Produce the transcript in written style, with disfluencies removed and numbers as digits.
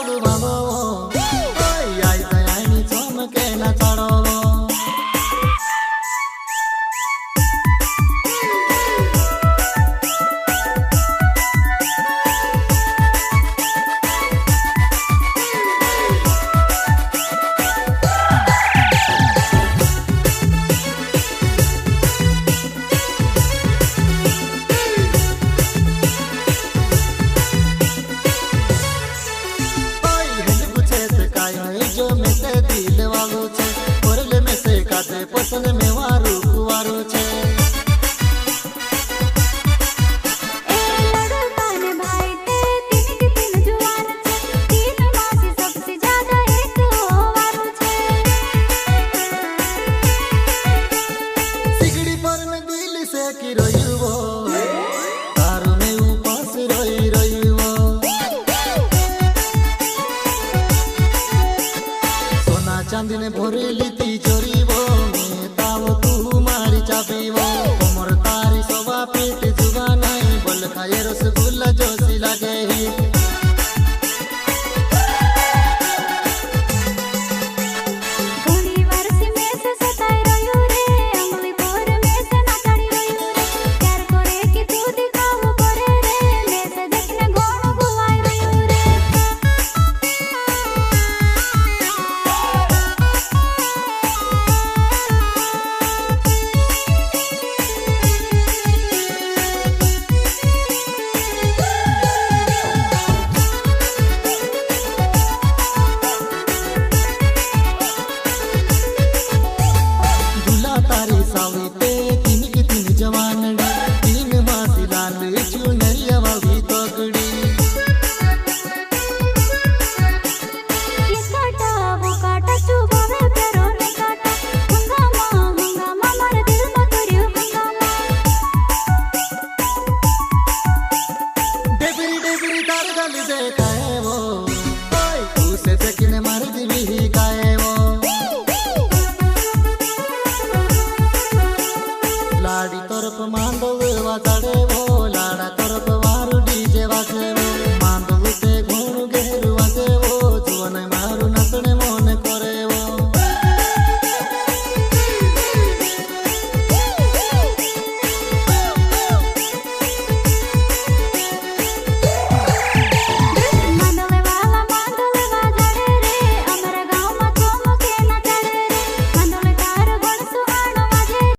चालू भालो ओय आई दयानी चमके ना चढ़ो पसंद में वारू कुवारू छे ए लड़का ने भाई ते तीन के तीन जुआन छे तीन मासी सबसे ज्यादा एक वारू छे सिगड़ी पर में दिल से की रोईवो तारू में उपास रोई रोईवो सोना चांदी ने भरेली तिजोरीवो चापीवो कोमर तारी सोवा पीट जुगा नहीं बोल खाए रसगुल्ला जोशी लगे ही घणी वर्ष में से सताई रयो रे अंगली पोर में से नाचड़ी रयो रे प्यार करे कि तू दिखाव करे रे मैं से देखने गोण गुवाई रयो रे लाड़ी तरफ मांडव चढ़े